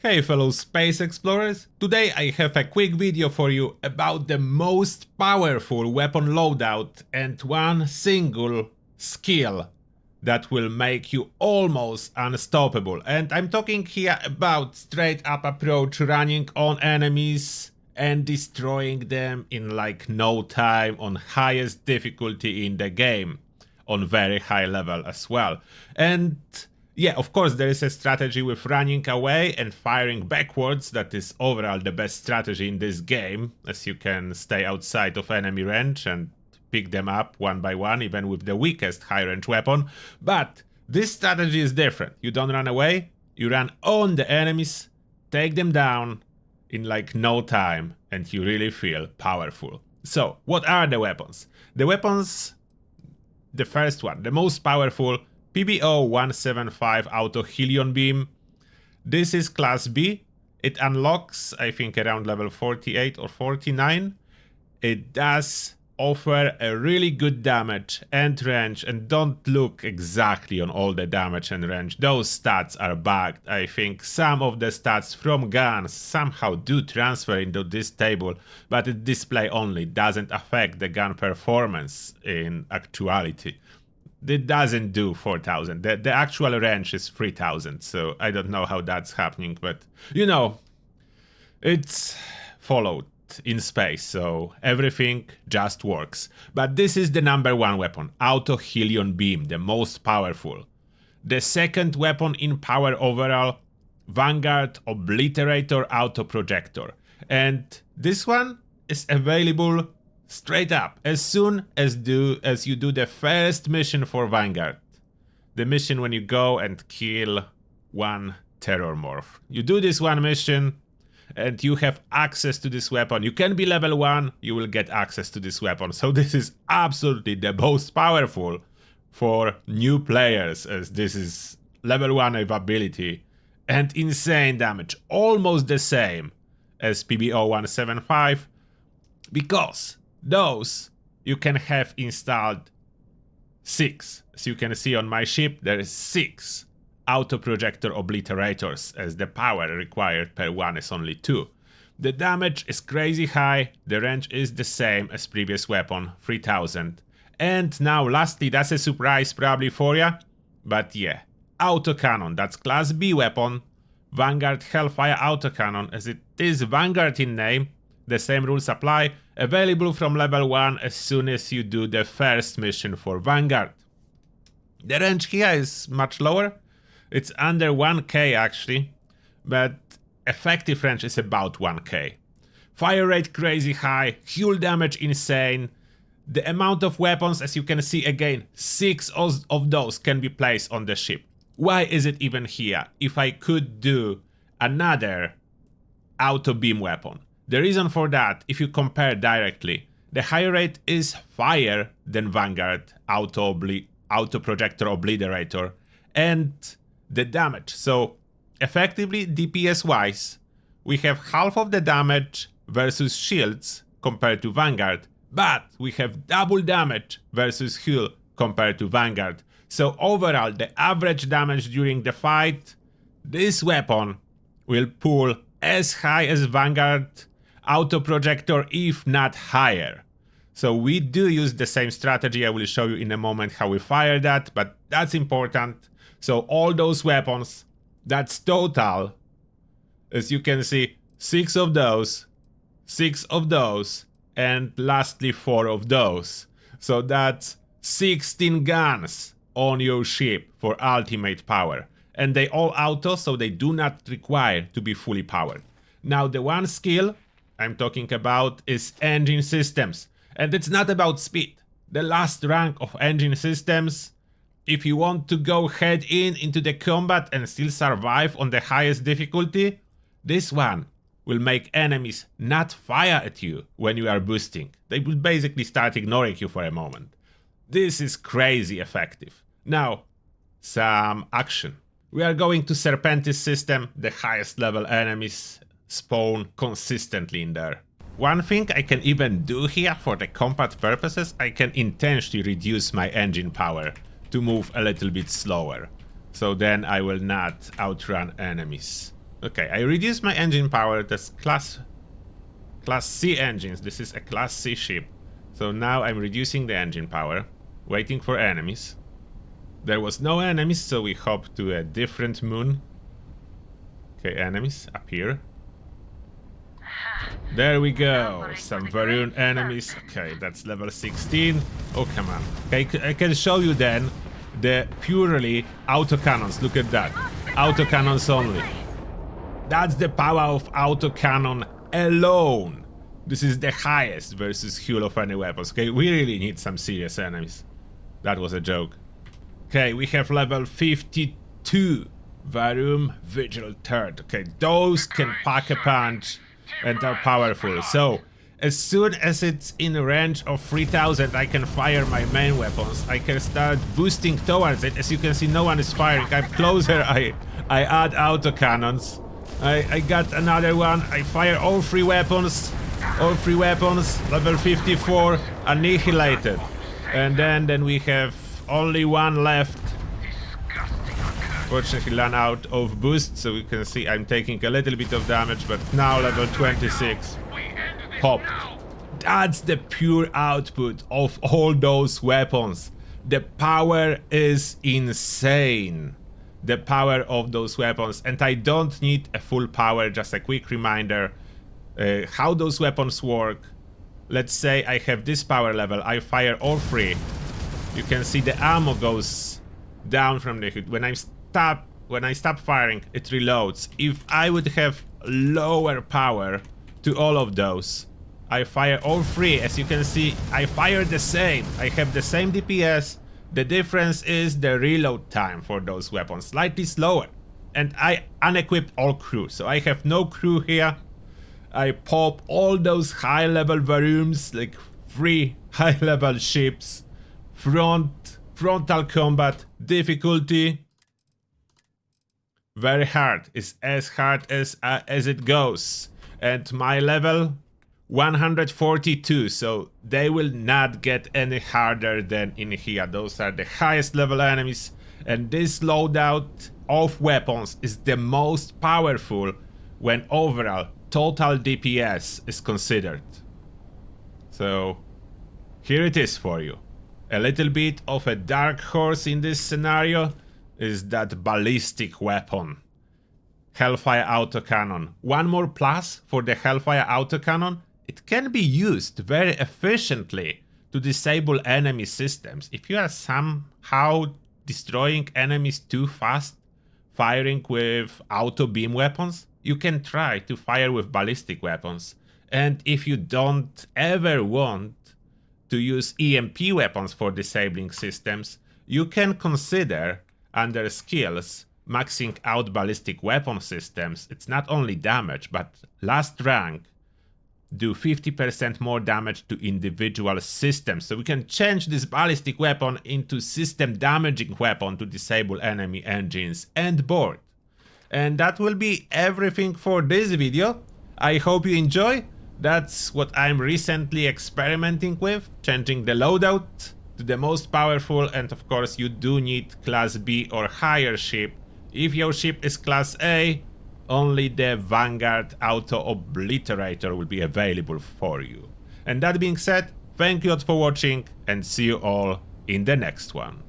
Hey fellow space explorers, today I have a quick video for you about the most powerful weapon loadout and one single skill that will make you almost unstoppable. And I'm talking here about straight up approach, running on enemies and destroying them in like no time on highest difficulty in the game, on very high level as well. And yeah, of course there is a strategy with running away and firing backwards that is overall the best strategy in this game, as you can stay outside of enemy range and pick them up one by one, even with the weakest high range weapon. But this strategy is different. You don't run away, you run on the enemies, take them down in like no time, and you really feel powerful. So, what are the weapons? The weapons, the first one, the most powerful, PBO-175 Auto Helion Beam. This is class B. It unlocks, I think, around level 48 or 49. It does offer a really good damage and range, and don't look exactly on all the damage and range. Those stats are bugged. I think some of the stats from guns somehow do transfer into this table, but it display only, doesn't affect the gun performance in actuality. It doesn't do 4000. The actual range is 3000, so I don't know how that's happening, but you know, it's followed in space, so everything just works. But this is the number one weapon, Auto Helion Beam, the most powerful. The second weapon in power overall, Vanguard Obliterator Auto Projector. And this one is available straight up as soon as you do the first mission for Vanguard. The mission when you go and kill one terror morph. You do this one mission and you have access to this weapon. You can be level 1, you will get access to this weapon. So this is absolutely the most powerful for new players, as this is level 1 ability and insane damage. Almost the same as PBO-175, because those you can have installed 6. As you can see on my ship, there is 6 auto projector obliterators, as the power required per one is only 2. The damage is crazy high, the range is the same as previous weapon, 3000. And now lastly, that's a surprise probably for ya, but yeah, autocannon, that's class B weapon, Vanguard Hellfire autocannon, as it is Vanguard in name. The same rules apply, available from level 1 as soon as you do the first mission for Vanguard. The range here is much lower, it's under 1k actually, but effective range is about 1k. Fire rate crazy high, hull damage insane. The amount of weapons, as you can see again, 6 of those can be placed on the ship. Why is it even here if I could do another auto beam weapon? The reason for that, if you compare directly, the higher rate is higher than Vanguard Auto Projector Obliterator, and the damage. So effectively, DPS wise, we have half of the damage versus shields compared to Vanguard, but we have double damage versus hull compared to Vanguard. So overall, the average damage during the fight, this weapon will pull as high as Vanguard Auto Projector, if not higher. So we do use the same strategy. I will show you in a moment how we fire that, but that's important. So all those weapons, that's total, as you can see, 6 of those, 6 of those, and lastly 4 of those. So that's 16 guns on your ship for ultimate power. And they all auto, so they do not require to be fully powered. Now the one skill I'm talking about is engine systems. And it's not about speed. The last rank of engine systems, if you want to go head into the combat and still survive on the highest difficulty, this one will make enemies not fire at you when you are boosting. They will basically start ignoring you for a moment. This is crazy effective. Now, some action. We are going to Serpentis system. The highest level enemies spawn consistently in there. One thing I can even do here for the combat purposes, I can intentionally reduce my engine power to move a little bit slower. So then I will not outrun enemies. Okay, I reduced my engine power. That's class C engines. This is a class C ship. So now I'm reducing the engine power, waiting for enemies. There was no enemies, so we hop to a different moon. Okay, enemies appear. There we go. Some Varun enemies. Okay, that's level 16. Oh, come on. Okay, I can show you then the purely autocannons. Look at that. Autocannons only. That's the power of autocannon alone. This is the highest versus hull of any weapons. Okay, we really need some serious enemies. That was a joke. Okay, we have level 52. Varum Vigil Third. Okay, those can pack a punch and are powerful. So, as soon as it's in a range of 3000, I can fire my main weapons. I can start boosting towards it. As you can see, no one is firing. I'm closer. I add autocannons. I got another one. I fire all three weapons. All three weapons. Level 54. Annihilated. And then we have only one left. Fortunately ran out of boost, so you can see I'm taking a little bit of damage, but now level 26. Popped. That's the pure output of all those weapons. The power is insane. The power of those weapons, and I don't need a full power, just a quick reminder how those weapons work. Let's say I have this power level, I fire all three. You can see the ammo goes down from the hood. When I stop firing, it reloads. If I would have lower power to all of those, I fire all three. As you can see, I fire the same. I have the same DPS. The difference is the reload time for those weapons, slightly slower. And I unequipped all crew, so I have no crew here. I pop all those high-level Varums, like 3 high-level ships. Frontal combat, difficulty very hard. Is as hard as it goes. And my level 142, so they will not get any harder than in here. Those are the highest level enemies, and this loadout of weapons is the most powerful when overall total DPS is considered. So here it is for you. A little bit of a dark horse in this scenario is that ballistic weapon, Hellfire Autocannon. One more plus for the Hellfire Autocannon: it can be used very efficiently to disable enemy systems. If you are somehow destroying enemies too fast, firing with auto beam weapons, you can try to fire with ballistic weapons. And if you don't ever want to use EMP weapons for disabling systems, you can consider under skills maxing out ballistic weapon systems. It's not only damage, but last rank do 50% more damage to individual systems. So we can change this ballistic weapon into system damaging weapon to disable enemy engines and board. And that will be everything for this video. I hope you enjoy. That's what I'm recently experimenting with, changing the loadout to the most powerful, and of course you do need class B or higher ship. If your ship is class A, only the Vanguard Auto Obliterator will be available for you. And that being said, thank you all for watching, and see you all in the next one.